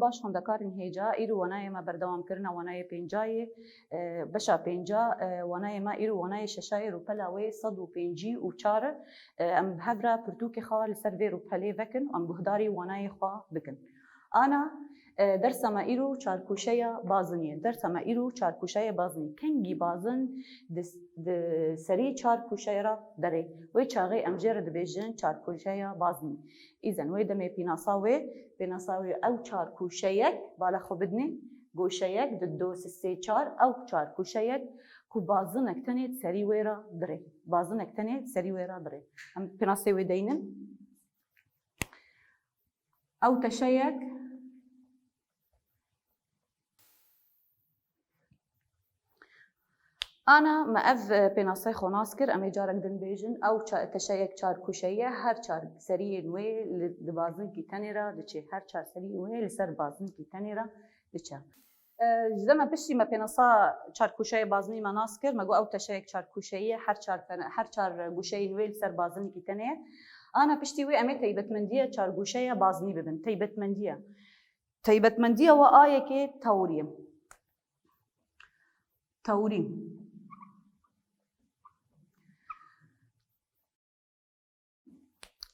باش خوندەکارین هێجا ئیر و وانایێمە بەردەوامکردنە وانایە پێنجایە بەشا پێنجا وانایێمە ئیر و وانایە شەشایە ڕووپەلا وێ 154 ئەم هەڤرا پرتووکێ خوا لەسەر vê ڕووپەلێ vەکن ئەم guhdarî wanayê xwe bikin. Ana dersa me îro çarkûşeya bazinê. Dersa me îro çarkûşeya bazinê. Kengî bazin di serî çarkûşeya ra derê. Wê çaxê em jê re dibêjin çarkûşeya bazinê. Îzen wê demê pînasa wê ew çarkûşeyek bala xwe bidinê goşeyek di do sê çar ew çarkûşeyek ku bazinek tenê serî wê ra dirê. Bazinek tenê serî wê ra dirê. Em pînasê wê deynin. Ew teşeyek Ana me ev pênasey xwe nas kir em ê carek din bêjin ew teşeyek çarkûşeye her çar seriyên wê li bazinkî tenê ra diçe. Her çar seriyên wê li ser bazinkî tenê ra diçe. Ji dema piştî me pênasa çarkûşeya bazinî me nas kir me got ew teşeyek çarkûşeye her çar gûşeyên wê li ser bazinkî tenê ye. Ana piştî wê em ê taybetmendiya çargûşeya bazinî bibin. Taybetmendiya we ayekê tewrî. Tewrî.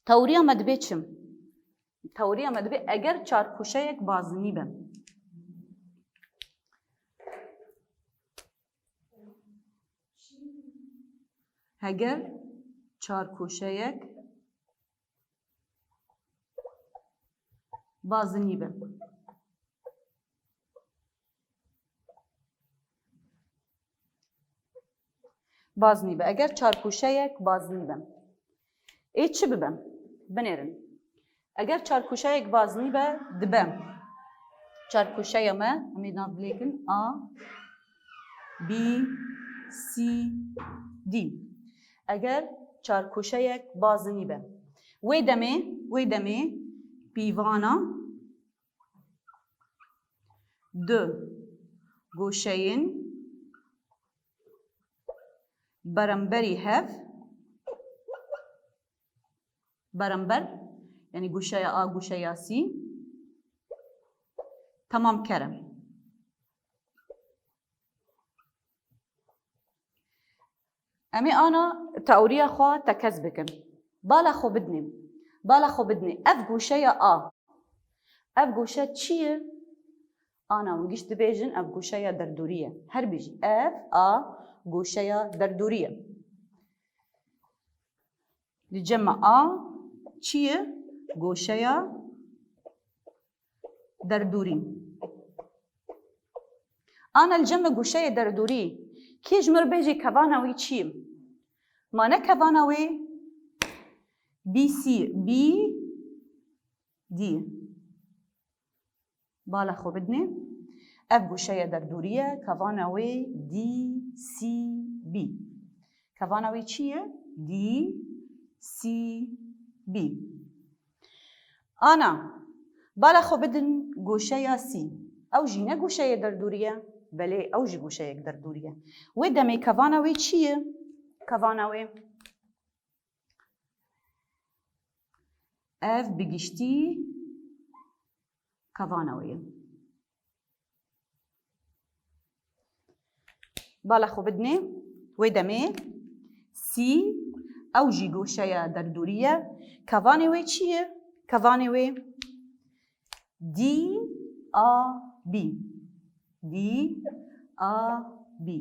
Tewriya me dibe çim? Tewriya me dibe eger çarkûşeyek bazinî be. Eger çarkûşeyek bazinî be. Bazinî be. Eger çarkûşeyek bazinî be. Ê çi bibe? Binêrin. Eger çarkûşeyek bazinî be dibe. Çarkûşeya me em ê nav bilêkin A, B, C, D. Eger çarkûşeyek bazinî be. Wê demê pîvana du goşeyên beremberî hev berember yani goşeya A goşeya C tamam kere. Em ê ana teoriya xwe tekez bikin. Bala xwe bidinê. Ev goşeya A. Ev goşe çi ye? Ana giş dibêjin ev goşeya derdorî ye. Her bijî ev A goşeya derdorî ye. Li cem A çi ye? Goşeya derdorî. Ana li cem goşeya derdorî kê ji min re bêjî kevana wî çi ye? Mane kevana wê B, D. Bala xwe bidinê. Ev goşeya derdorî ye. Kevana wê D, C, B. Kevana wê çi ye? D, C, B. Ana bala xwe bidin goşeya C. Ew jî ne goşeya derdorî ye? Belê ew jî goşeyek derdorî ye. Wê demê kevana wê çi ye? Kevana wê ev bigiştî kevana wê ye. Bala xwe bidinê. Wê demê C ew jî goşeya derdorî ye. Kevanê wê çi ye? Kevanê wê D, A, B. D, A, B.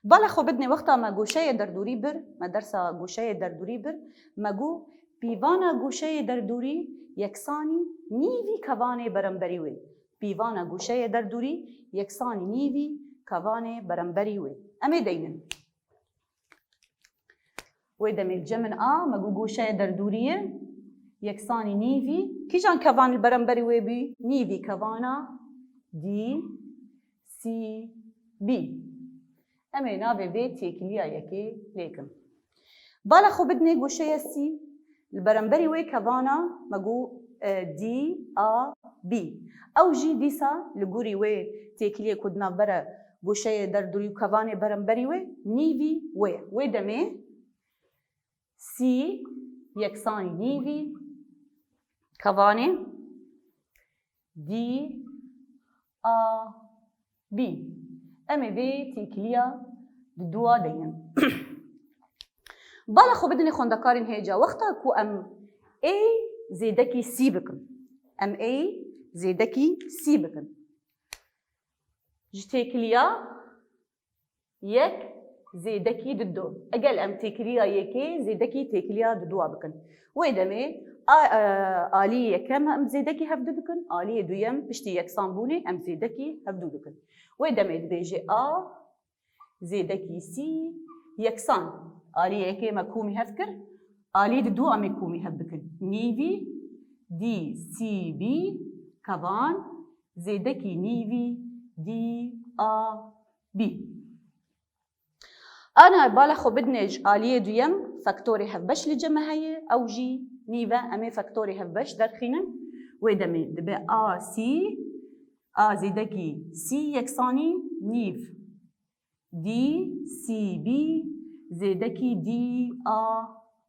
Bala xwe bidinê wexta me goşeyê derdorî bir, me dersa goşeyê derdorî bir, me got pîvana goşeyê derdorî yeksanî nîvî kevanê beremberî wê. Pîvana goşeyê derdorî yeksanî nîvî kevanê beremberî wê. Em ê deynin. Wê demê cemên A me got goşeyê derdorî ye yeksanî nîvî kîjan kevan li beremberî wê bî? Nîvî kevana D, C, B. Em ê navê vê têkiliya yekê lêkin. Bala xwe bidinê goşeya C li beremberî wê kevana me got D, A, B. Ew jî dîsa li gorî wê têkiliyê ku di navbera goşeyê derdorî û kevanê beremberî wê nîvî wê. Wê demê C yeksanî nîvî kevanê دي آ بي. أمي بي تيكليا دوا دين. بالا خو بدني خوندكارين هيجا وقتا كو أم اي زيدكي سي بكن. أم اي زيدكي سي بكن. جتيكليا يك زيدكي ددو. أجل أم تيكليا يكي زيدكي تيكليا ددوا بكن. ويدمي آلية كم أم زيدكي هفدو بكن. آلية دويم بشتي يكسان بوني أم زيدكي هفدو بكن. ويدمي دبيجي زيدكي سي يكسان. آلية يكي مكومي هفكر. آلية ددو أم يكومي هفبكن. نيفي دي سي بي كمان زيدكي نيفي دي بي. أنا بالا خو بدنج آلية دويم فاكتوري هفبش لجمع هي أو جي نيفا أمي فاكتوري هفبش درخينا. ويدمي دبي سي زيدكي سي يكساني نيف دي سي بي زيدكي دي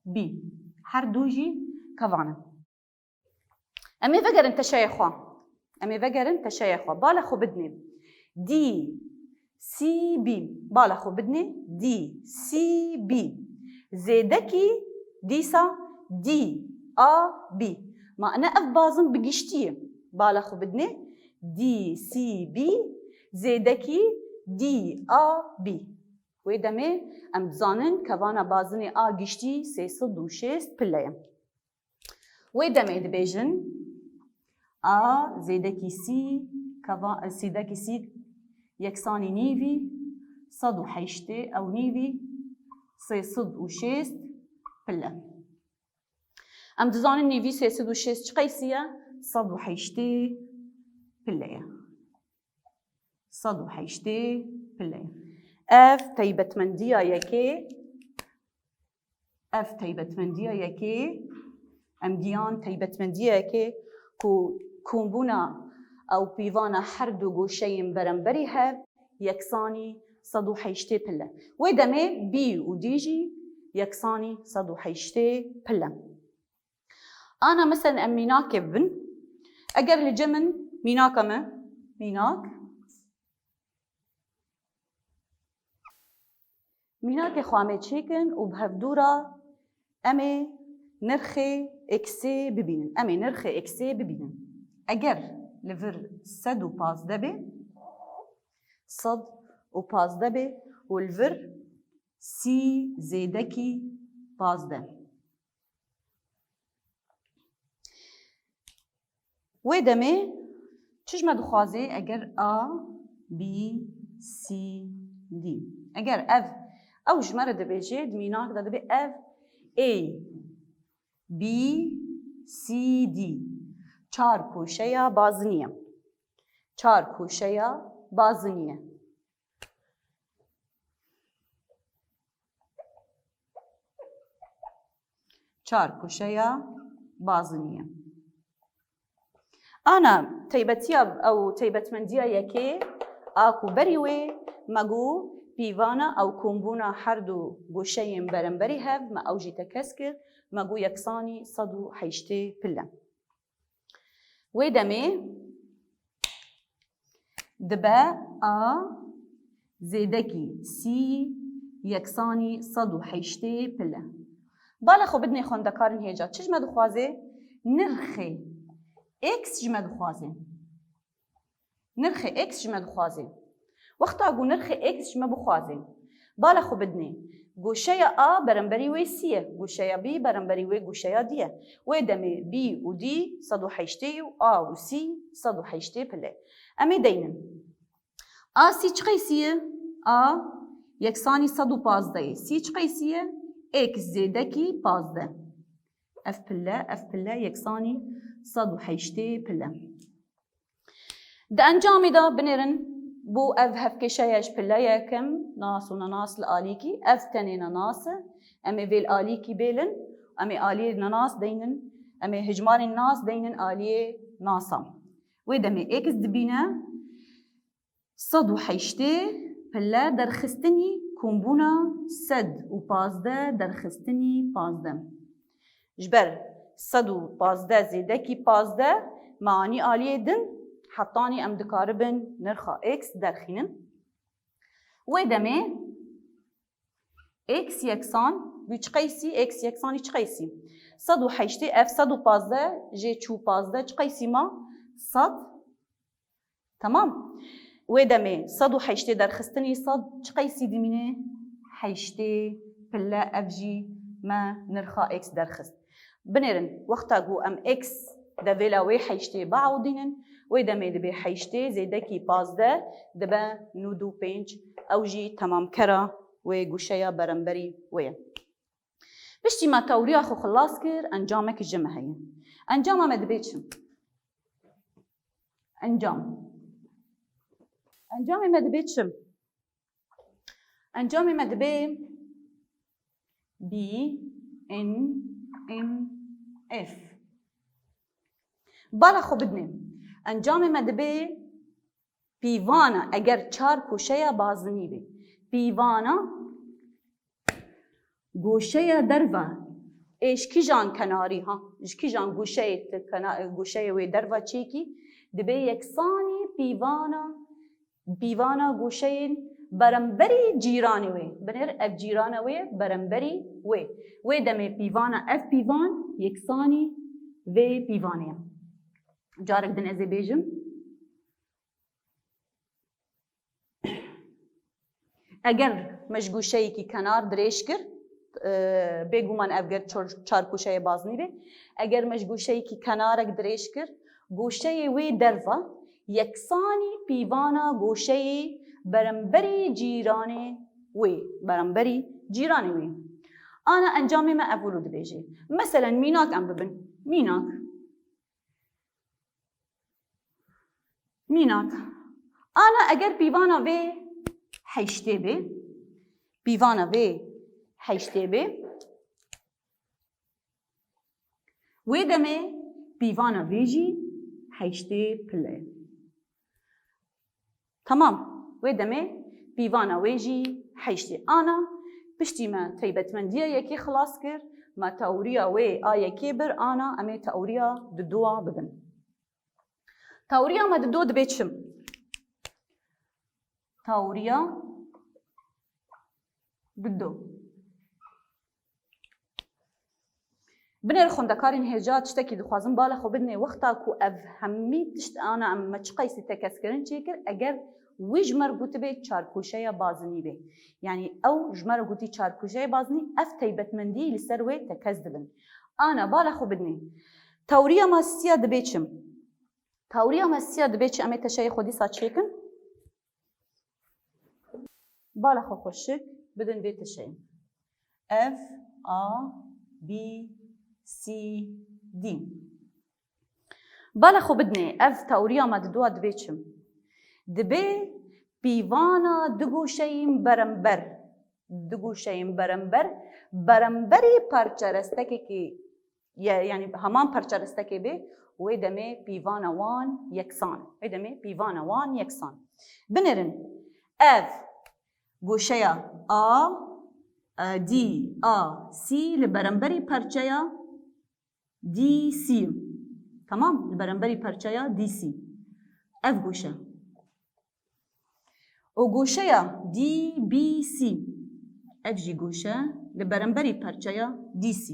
بي. هر دوجي كفانا. أمي فقرن تشيخوا. أمي فقرن تشيخوا. بالا خو بدني دي سي بي. بالا خو بدني دي سي بي زيدكي ديسا دي بي. ما أنا أف بازم بقشتيه. بالا خو بدني دي سي بي زيدكي دي بي. ويدمي أم تزانن كفانا بازني قشتي سيصد وشيست بلايم. ويدمي دبيجن زيدكي سي كفا زيدكي سي يكساني نيفي صد وحيشتي أو نيفي سيصد وشيست بلايم. أم تزانن نيفي سيصد وشيست شقيسية صد وحيشتي بلايم. صد وحيشتي بلايم. اف تيبت منديا يكي. اف تيبت منديا يكي. ام ديان تيبت منديا يكي كو كومبونا او بيفانا حردو غوشيم برنبري هاف يكساني صدو حيشتي بلا. ويدمي بي وديجي يكساني صدو حيشتي بلا. انا مثلا ام ميناك بن اگر لجمن ميناك ما ميناك ميناك خوامي تشيكن وبهفدورا امي نرخي اكسي ببينن. امي نرخي اكسي ببينن. اگر لفر صد وباز دبي صد وباز دبي والفر سي زيدكي باز دبي. ويدمي تشجمع دخوازي اگر بي سي دي. اگر اف او جمرة دبيجي دميناك دا دبي اف A B C D. چار کوشیا بازنیه. چار کوشیا بازنیه. چار کوشیا بازنیه. أنا تيبتيا أو تيبت منديا يكي آكو بريوي ماجو بيفانا أو كومبونا حردو غوشيم برنبري هاف ما أوجي تكسكر ماجو يكساني صدو حيشتي بلا. ويدمي دبا زيدكي سي يكساني صدو حيشتي بلا. بالا خو بدني خوندكارن هيجا تشجمع دخوازي نرخي اكس جمع دخوازي. نرخي اكس جمع دخوازي. وقتا اقول نرخي اكس جمع بخوازي. بالا خو بدني غوشيا برنبري وي سي غوشيا بي برنبري وي غوشيا دي. ويدمي بي ودي صدو حيشتي و وسي صدو حيشتي بلا. امي دينن سي چقيسيه يكساني صدو بازده. سي چقيسيه اكس زيدكي بازده. اف بلا يكساني صدو حيشتي بلا. دا انجامي دا بنرن بو اف هفكي شايش بلا يكم ناس وناس الاليكي اف تنين ناس امي في الاليكي بيلن امي الي ناس دينن امي هجماري الناس دينن الي ناسا. ويدمي اكس دبينا صدو حيشتي بلا درخستني كومبونا صد وبازده درخستني بازده. جبر صدو بازده زيدكي بازده معني آلية دن حطاني ام دكاربن نرخا اكس درخينن ودمي اكس يكسان بيش قيسي اكس يكسان يش قيسي صد وحيشتي اف صد وبازده جي چو بازده چ قيسي ما صد تمام ودمي صد وحيشتي درخستني صد چ قيسي دمينه حيشتي بلا اف جي ما نرخا اكس درخست بنرن وقتا قو ام اكس دفيلا وي حيشتي بعوضينن ويدمي دبي حيشتي زيدكي بازده دبا نودو بينج او جي تمام كرا وقوشيا برنبري ويا بشتي ما توريا خو خلاص كر انجامك الجمع هي انجام ما دبيتشم انجام ما دبيتشم انجامي ما دبي بي ان ام اف بالا خو بدني انجام مدبه پیوانا اگر چار کوشه بازنی بی پیوانا گوشه دروا ایش کی جان کناری ها ایش کی جان گوشه و دروا چیکی دبه یکسانی پیوانا گوشه برنبری جیرانی وی بنر اف جیرانه وی برنبری وی دمه پیوانا اف پیوان یکسانی و پیوانیه جارك دن ازي بيجم اگر مشگو شيء کی کنار دريش کر بگو من افگر چار کوشه بازنی به اگر مشگو شيء کی کنارک دريش کر گوشه وی دروا یکسانی پیوانا گوشه برنبری جیرانه وی انا انجامي ما اولو دبيجي مثلا ميناك ام ببن ميناك انا اگر پیوانا وی حيشتي به ودمي پیوانا ویجی حيشتي پله تمام ودمي پیوانا ویجی حيشتي انا پشتی ما تیبت من دیا یکی خلاص کر ما توریا وی یکی بر انا امی توریا دوا ببن توریا ما دو دبیتشم توریا بدو بنر خوندکارین هجات شتکی دخوازم بالا خو بدنی وقتا کو افهمی تشت انا ام چقیسی تکسکرین چیکر اگر وی مربوط به چارکوشه بازنی به یعنی او مربوطی چارکوشه بازنی اف تیبت مندی لسر وی تکز دبن انا بالا خو بدنی توریا ماسیا دبیتشم توریا ماسیا دبیتش امی تشای خودی ساچیکن بالا خو خوشک بدن بیت شيء F A B C D بالا خو بدني F توريا ما دوا دبيتشم دبي بيوانا دگو شيء برنبري پرچرستکی کی يعني همان پرچرستکی به و دمه بيوانا وان يكسان بنرن F گوشه A D A C لبرنبری پرچه D C تمام لبرنبری پرچه D C F گوشه و گوشه D B C F جی گوشه لبرنبری پرچه D C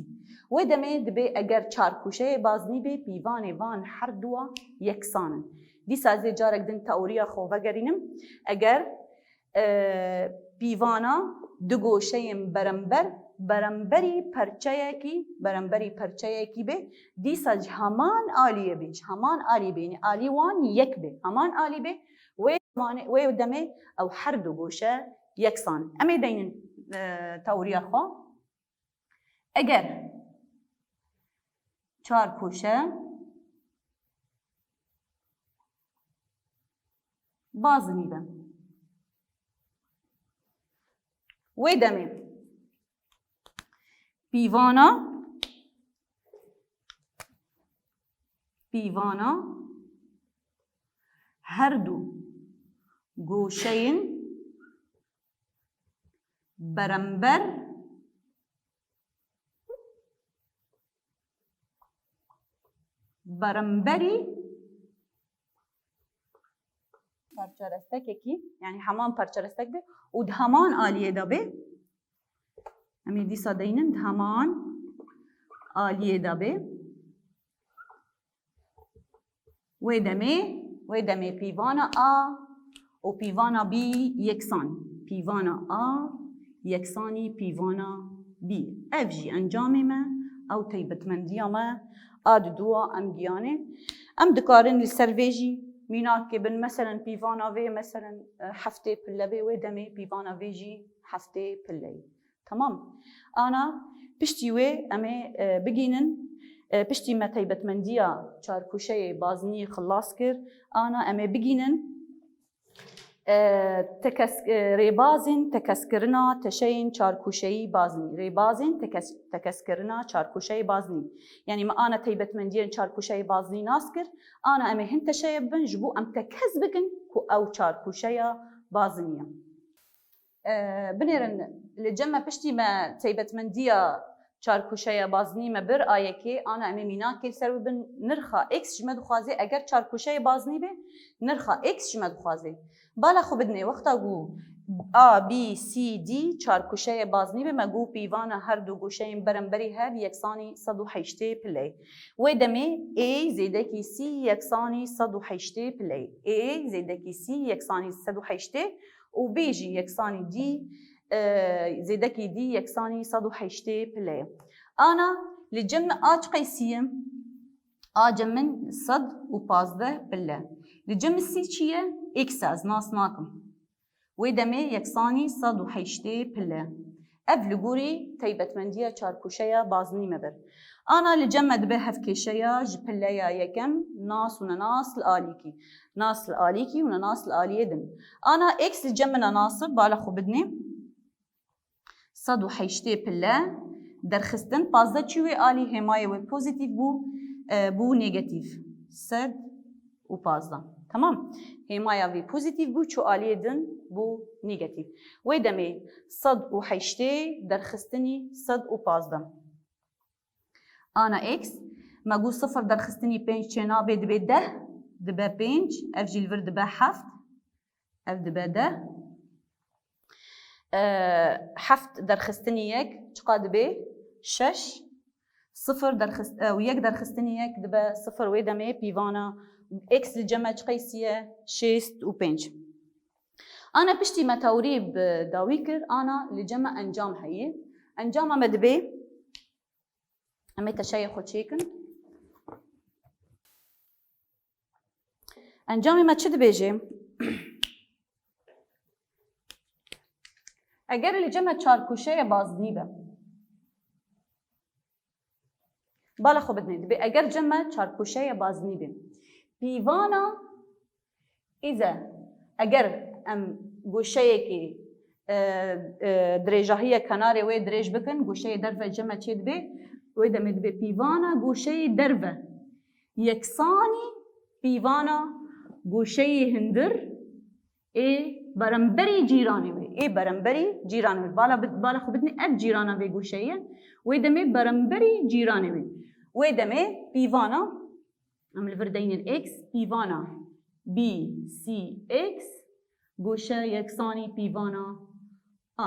و دمه دبی اگر چار کوشه بازنی به پیوان وان هر دو یکسانن دی سازی جارک دن تئوریا خو وگرینم اگر پیوانا دگو شیم برنبری پرچه کی به دی ساز همان آلیه بیش همان آلی بینی آلی وان یک به همان آلی به و دمه او هر دو گوشه یکسان امی دین تئوریا خو اگر چار کوشه بازنی به و دمه پیوانا هر دو گوشه‌ین برنبری پارچارستکێکی یعنی هەمان پارچارستک بێ و هەمان ئالیێدا بێ ئەمێ دیسا دەینن هەمان ئالیێدا بێ وێ دەمێ پیڤانە ئا و پیڤانە بی یەکسان پیڤانە ئا یەکسانی پیڤانە بی ئەڤ ژی ئەنجامێ me ئەو تایبەتمەندیە me ئا دووە ئەم گیانێ ئەم دikarin li ser vê jî mînakê bin mesela pîvana vê mesela heftê pille bê wê demê pîvana vê jî heftê pilleyê tamam ana piştî wê em ê bigînin piştî me taybetmendiya çarkûşeyê baziniyê xilas kir ana em ê bigînin rêbazên tekeskirina teşeyên çarkûşeyî bazinî rêbazên tekeskirina çarkûşeyê bazinî yani me ana taybetmendiyên çarkûşeyê bazinî nas kir ana em ê hin teşeyê bibin ji bo em tekez bikin ku ew çarkûşeya bazinî ye binêrin li cem me piştî me taybetmendiya çarkûşeya bazinî me bir ayekê ana em ê mînakê ser bibin nirxa x ji me dixwaze eger çarkûşeyê bazinî bê nirxa x ji me dixwaze bala xwe bidinê wexta got A, B, C, D çarkûşeyê bazinî bê me got pîvana her du goşeyên berimberî hev yeksanî 180 pileyê wê demê A zêdekî C yeksanî 180 pileyê A zêdekî C yeksanî 180 û B jî yeksanî D zêdekî D yeksanî 180 pileyê ana li cem me a çi qeysiyim a cem min 115 pille li cem C çi ye x ez nas nakim wê demê yeksanî 180 pille ev li gorî taybetmendiya çarkûşeya bazinî me bir ana li cem me dibe hevkêşeya ji pilleya yekem nas û nenas li alîkî nas li alîkî û nenas li aliyê din ana x li cem min nasib bala xwe bidinê 180 pille derxistin pazda çi wê alî hêmayê wê pozîtîv bû negatif 115 tamam hêmaya wê pozîtîv bû çû aliyê din bû negatif wê demê 180 derxistinî 115 ana x me got 0 derxistinî 5 çê nabê dibe 10 dibe 5 ev jî li vir dibe 7 ev dibe 10 7 derxistinî yek çiqa dibe 6 0 yek derxistinî yek dibe 0 wê demê pîvana x li cem me çi qeysiye 6 û 5 ana piştî me tewrî bi dawî kir ana li cem me encam heye encama me dibe em ê teşeyê xwe çêkin encamê me çi dibêje eger li cem me çarkûşeya bazinî be bala xwe bidinê dibe eger cem me çarkûşeya bazinî be pîvana îze eger em goşeyekê dirêjahiya kenarê wê dirêj bikin goşeyê derve cem me çê dibe wê demê dibe pîvana goşeyê derve yeksanî pîvana goşeyê hindir ê beremberî cîranê wê ê beremberî cîranê wê bala xwe bidinê ev cîrana vê goşeyê wê demê beremberî cîranê wê wê demê pîvana em li vir deynin x pîvana B, C, X goşe yeksanî pîvana A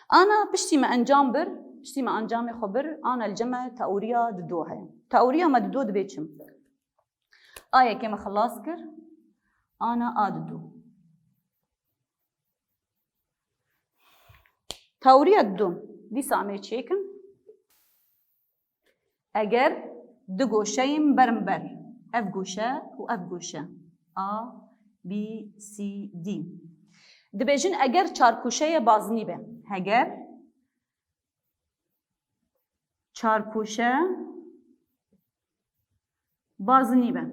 ana piştî me encam bir piştî me encamê xwe bir ana li cem me teoriya di do heye teoriya me di do dibe çim a yekê me xilas kir ana a di do teoriya di do dîsa em ê çêkin eger di goşeyên berimber ev goşe û ev goşe A, B, C, D dibêjin eger çarkûşeya bazinî be heger çarkûşe bazinî be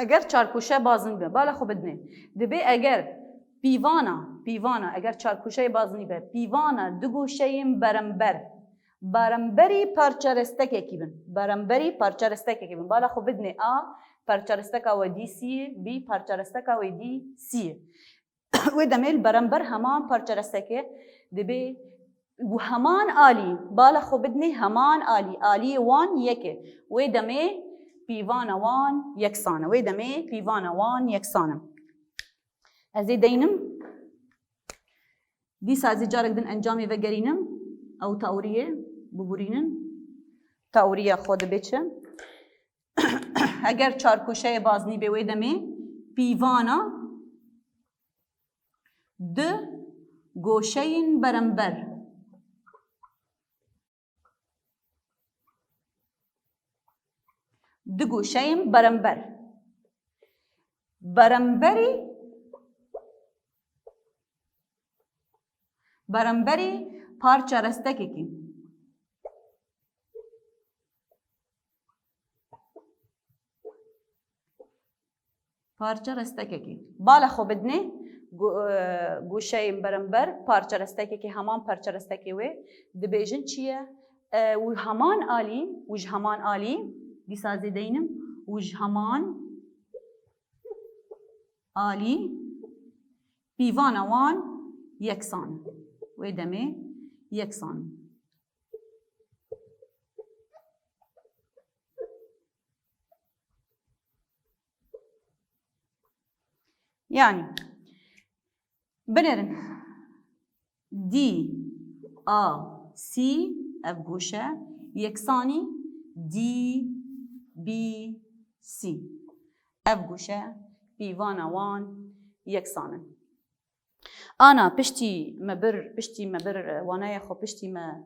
eger çarkûşe bazinî be bala xwe bidinê dibe eger pîvana eger çarkûşeyê bazinî be pîvana du goşeyên berember beremberî parçarestekekî bin beremberî parçarestekekî bin bala xwe bidinê a parçaresteka we dî C B parçaresteka we dî C wê demê li berember heman parçarestekê dibe وهمان آلي بالا خو بدني همان آلي وان يكي ويدمي بيفانا وان يكسانة ويدمي بيفانا وان يكسانة ازي دينم دي سازي جارك دن انجامي وگرينم او تاوريه ببورينن تاوريه خود بيچه اگر چارکوشه بازنی به ویدمه پیوانا د گوشهین برنبر د گوشهین برنبر برنبری پارچه رستکی کی پارچه رستکی کی بالا خو بدنه گوشه برنبر پارچه رستکی کی همان پارچه رستکی وی دبیجن چیه و همان آلی دی سازی دینم وج همان آلی پیوان وان یکسان وی دمه یکسان يعني بنرن دي سي أبغوشة يكساني دي بي سي أبغوشة بيوانا وان يكسانا أنا بشتي مبر وانا يخو بشتي ما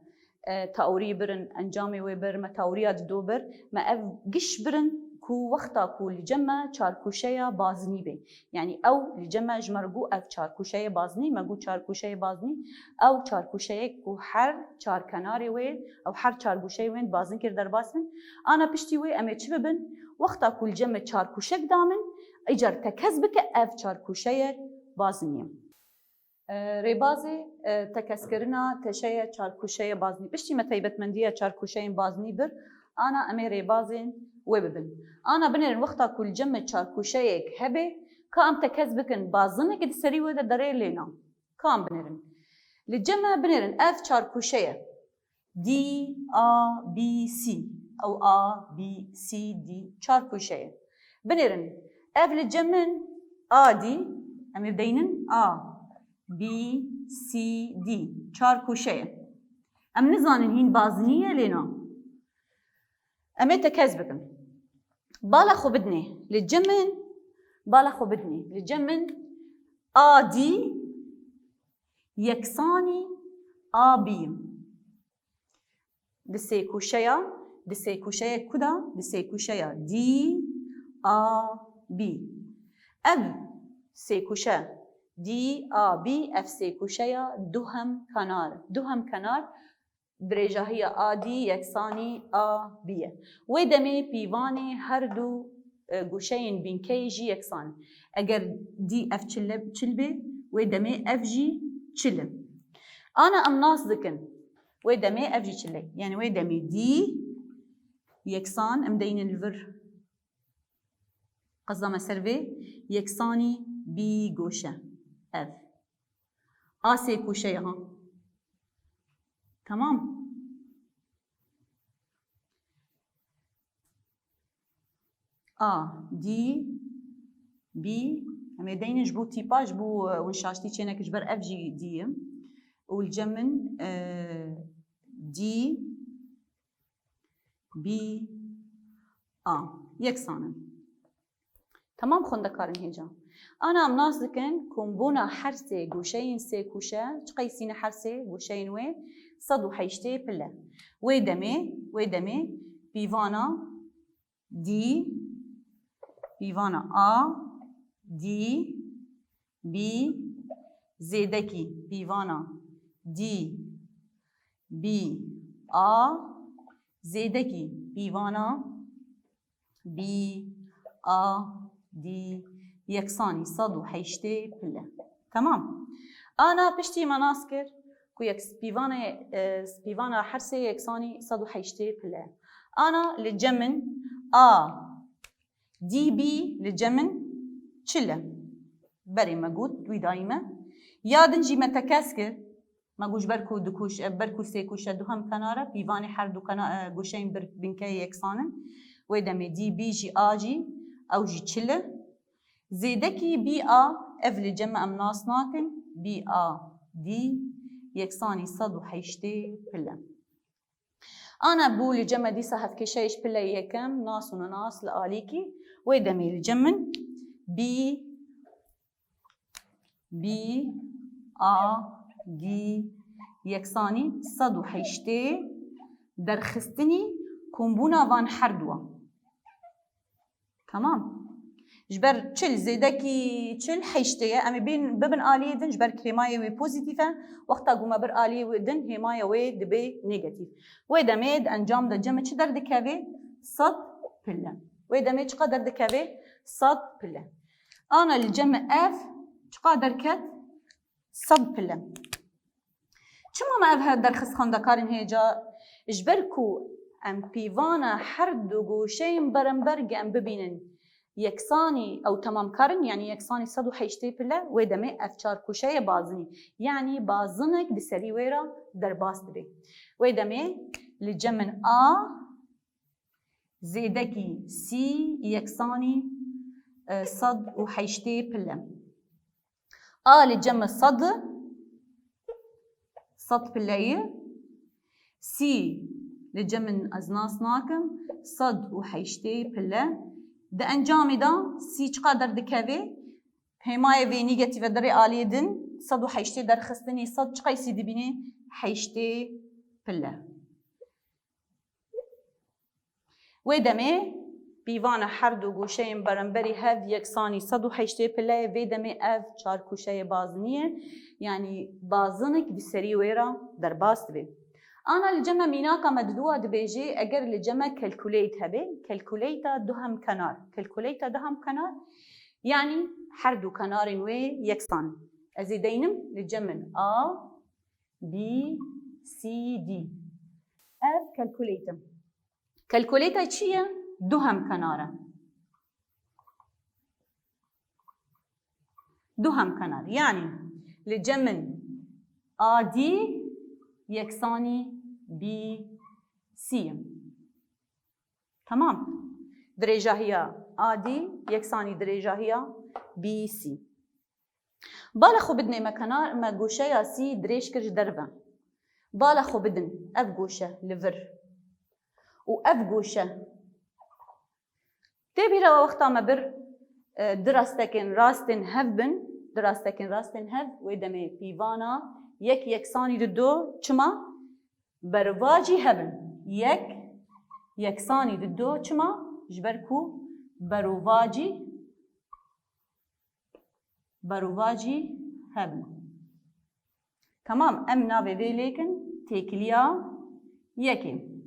تاوري برن أنجامي وبر ما تاوريات دوبر ما أفجش برن كو وقتا كو لجمع چارکوشه بازنی به یعنی او لجمع جمرگو اف چارکوشه بازنی مگو چارکوشه بازنی او چارکوشه کو هر چار کناری وین او هر چارکوشه وین بازنی کرد در باسن انا پشتی وی امی چی ببن وقتا کو لجمع چارکوشه دامن اجر تکذبک اف چارکوشه بازنی ریبازی تکسکرنا تشه چارکوشه بازنی پشتی متیبت مندیه چارکوشه بازنی بر انا امی ریبازین وببن أنا بنرن وقتا كل جمع چارکوشهيك هبه كام تكذبكن بازنك دسري ودا دري لينا كام بنرن للجمع بنرن اف چارکوشه دي بي سي او بي سي دي چارکوشه بنرن اف للجمع دي امي بدينن بي سي دي چارکوشه ام نزانن هين بازنيه لينا امي تكذبكن بالا خو بدني للجمن دي يكساني بي دسيكوشيا كدا دسيكوشيا دي بي اف سيكوشا دي بي اف سيكوشيا دوهم كنار بريجاهية دي يكساني بيه ويدمي بيواني هردو گوشين بين كيجي يكسان اگر دي اف چلبه ويدمي اف جي چلب انا ام ناس ذكن ويدمي اف جي چلب يعني ويدمي دي يكسان ام دين الفر قصدما سرفي يكساني بي گوشه اف سيكوشي تمام دي بي هم دينج بو تيباج بو ونشاشتي تشينك جبر اف جي دي والجمن دي بي يكسانا تمام خندكارن هيجا انا ام ناس ذكن كومبونا حرسي گوشين سي كوشه تقيسين حرسي گوشين وي صدو حيشتي بلا ويدمي بيفانا دي بيفانا دي بي زيدكي بيفانا دي بي زيدكي بيفانا بي دي يكساني صدو حيشتي بلا تمام انا بشتي مناسكر كو يك سبيفانا حرسي يكساني صدو حيشتي بلا انا للجمن دي بي للجمن چله بري مجود دوي دايما يادن جي متكاسكر ما گوش برکو دکوش برکو سه کوشه دو هم کناره پیوانی هر دو گوشهین بینکه یکسانن و دمی دی بی جی آجی او جی چله زیدکی بی آ افل جمع ام ناس ناکن بی آ دی یکسانی 108 پله أنا بقول جمع دي صحف كشيش بلا يكم ناس وناس لآليكي ويدمي الجمن بي آ دي يكساني صدو حيشتي درخستني كومبونا وان حردوا تمام جبر تشل زيدكي تشل حيشتي أمي بين ببن آلية دن جبر كريماية وي بوزيتيفة وقتا قوما بر آلية ودن هيماية وي دبي نيجاتيف ويدميد أنجام دا جمع چه در دكاوي صد بلا ويدميد چقا در دكاوي صد بلا أنا الجمع اف چقا در كت صد بلا چما ما اف هاد در خسخان دكارن هيجا جبركو ام بيوانا حردو گوشين برنبرگ ام ببينن يكساني أو تمام كارن يعني يكساني صدو حيشتي بلا ويدمي أفشار كوشية بازني يعني بازنك دسري ويرا در باس دبي ويدمي لجمن آ زيدكي سي يكساني صد وحيشتي بلا آ لجمن صد بلاية سي لجمن أزناس ناكم صد وحيشتي بلا ده انجامی دا سی چقدر دکوی همای وی نیگاتیو دری آلی دن صد و حیشتی در خستنی صد چقای سی دبینه حیشتی پله و دمه بیوان هر دو گوشه برنبری هف یکسانی صد و حیشتی پله و دمه اف چار کوشه بازنیه یعنی بازنک بسری ویرا در باست بی أنا الجمع ميناكا مددوها دبيجي أجر الجمع كالكوليت هبي كالكوليتا دهم كنار كالكوليتا دهم كنار يعني حردو كنار وي يكسان أزيدينم للجمع A B C D F كالكوليتا كالكوليتا تشيا دهم كنارة دهم كنار يعني للجمع A D يكساني بي سي تمام درجة هي آدي يكساني درجة هي بي سي بالا خو بدني مكانا ما جوشة يا سي دريش كرج دربة بالا خو بدن أف جوشة لفر وأف جوشة تبي روا وقتا ما بر دراستكن راستن هفبن دراستكن راستن هف ويدمي بيفانا يكساني ددو چما برواجي هبن يكساني ددو چما جبركو برواجي هبن تمام ام ناوي ليكن تيكليا يكين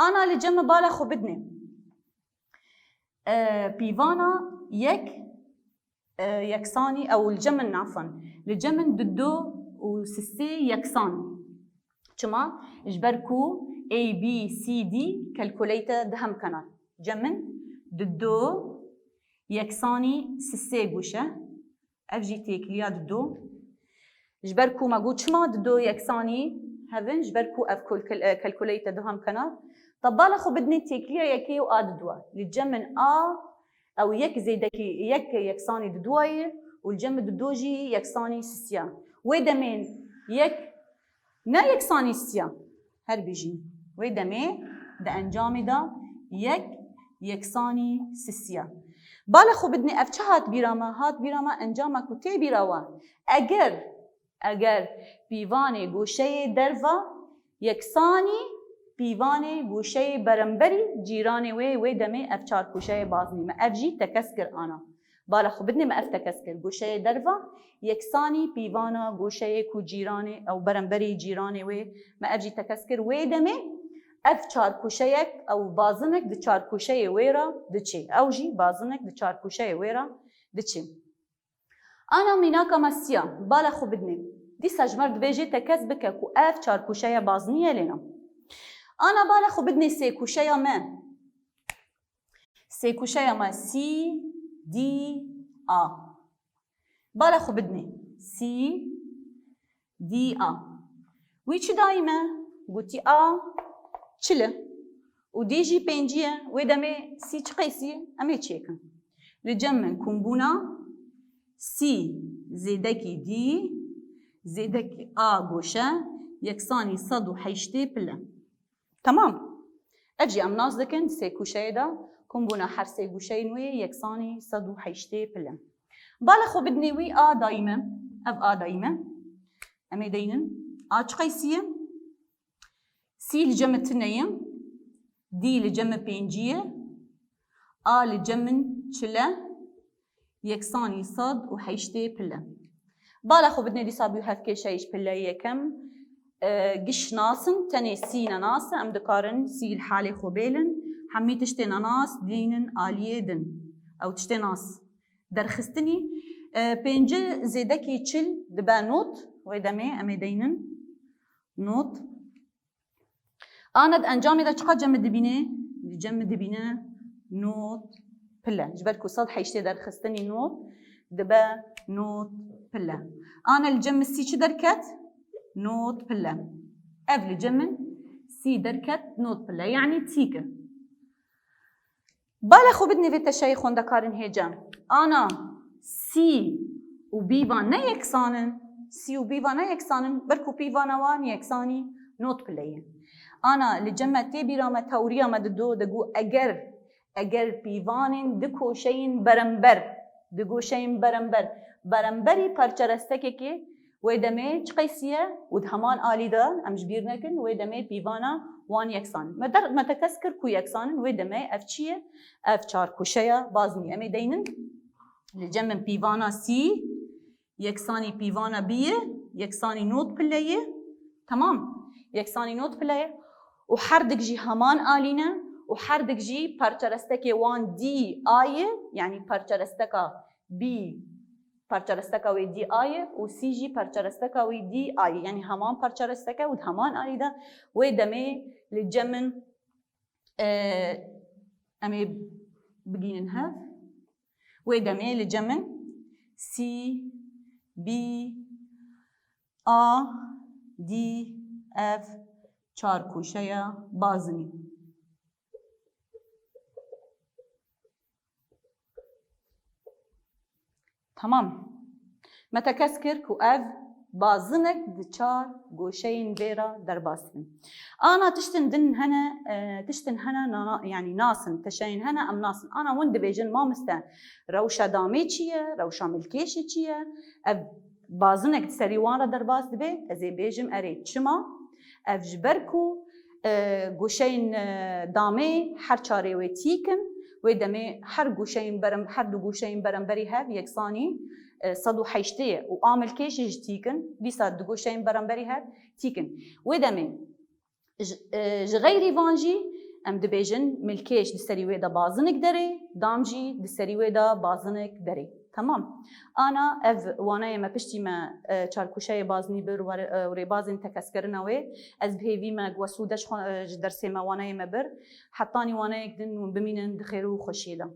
انا لجمع بالا خو بدني بيفانا يكساني او الجمن عفوا لجمن ددو وسسي يكسان كما جبركو A B C D كالكوليتا دهم كنال جمن ددو يكساني سسي جوشة أفجي تيكليا ددو جبركو ما قو كما ددو يكساني هفن جبركو أف كالكوليتا دهم كنال طب بالا خو بدني تيكليا يكي وآددوا للجمن A أو يك زيدكي يكساني ددواي والجمع ددوجي يكساني سسيا ويدمين نا يكساني سسيا هر بيجي ويدمي دا انجامي دا يكساني سسيا بالا خو بدني اف هات بيراما انجاما كوتي بيراوا اگر بيواني گوشه درفا يكساني بيواني گوشه برنبري جيراني وي دمي اف چار گوشه بازني ما اف جي تكسكر انا بالا خو بدني ما اف تكسكر گوشه درفا يكساني بيوانا گوشه كو جيراني او برنبري جيراني وي ما اف جي تكسكر وي دمي اف چار گوشهيك او بازنك د چار گوشه ويرا دچي او جي بازنك د چار گوشه ويرا دچي انا ميناكا مسيا بالا خو بدني دي سجمر دبيجي تكسبك كو اف چار گوشه بازنيه لنا انا بالا خو بدني سي گوشه ما سي گوشه ما سي دي بالا خو بدني سي دي وی چی دایمه؟ گوتی چله و دی جی پنجیه و دمه سی چی قیسیه؟ امه چیکن لجمن کمبونا سی زیدکی دی زیدکی گوشه یکسانی 108 پله. تمام. اجي ام ناس دكن سي كوشي دا كومبونا حر سي كوشي نوي يكساني 108 بلم. بالا خو بدني وي دايما اف دايما امي دينن قيسيه سي لجمع تنيم دي لجمع بينجيه لجمع چله يكساني 108 بلم. بالا خو بدني دي صابيو هفكي شيش بلا يكم قش ناسن تاني سينا ناس ام دكارن سي الحالي خوبيلن حمي تشتينا ناس دينن آلية دن او تشتي ناس درخستني بينجي زيدكي تشل دبا نوت ويدمي امي دينن نوت انا انجامي دا چقا جمع دبينه جمع دبينه نوت بلا جبالكو صاد حيشتي درخستني نوت دبا نوت بلا. انا الجمع السي چه دركت نوت بلا أفل جمن سي دركت نوت بلا يعني تيكا. بالا خو بدني في تشي خوندا كارن هيجان أنا سي و بيفان نا يكسانن سي و بيفان نا يكسانن بركو بيفان وان يكساني نوت بلا. أنا لجمع تي بيرامة توريا مددو دقو أجر بيفانن دكو شين برمبر دقو شين برمبري پرچرستكي ويدمي قيسية ودهمان آلي دا أمش بير نكن ويدمي بيفانا وان يكسان ما تكسكر كو يكسان ويدمي أفشية أفشار كوشية بازني أمي دينن لجمع بيفانا سي يكساني بيفانا بيه يكساني نوت بلايه. تمام يكساني نوت بلايه وحردك جي همان آلينا وحردك جي پرچرستكي وان دي يعني پرچرستكا بي پرچرستکا وی دی و سی جی پرچرستکا وی دی یعنی همان پرچرستکا و همان آیده و دمه لجمن امی بگینن هف و دمه لجمن سی بی دی اف چار کوشه بازنی. تمام متى كسكر كو اف بازنك دچار گوشين فيرا درباسن انا تشتن دن هنا تشتن هنا يعني ناسن تشين هنا ام ناسن انا وند بيجن ما مستان روشا دامي چيه روشا ملكيشي چيه اف بازنك سريوان درباس دبي ازي بيجم اري چما اف جبركو گوشين دامي هر چاري وتيكن ويدمي هر گوشين برم هر دو گوشين برمبري هاف يكساني 108 وعامل كيش تيكن بيصير دو گوشين برمبري هاف تيكن ويدمي غيري فانجي ام دبيجن ملكيش دسري ويدا بازنك دري دامجي دسري ويدا بازنك دري. تمام انا اف وانا ما بشتي ما چاركوشاي بازني بر وري بازن تكسكرنا وي از بهيفي ما وسودش درسي ما وانا ما بر حطاني وانا يكدن بمينن بخير وخشيله.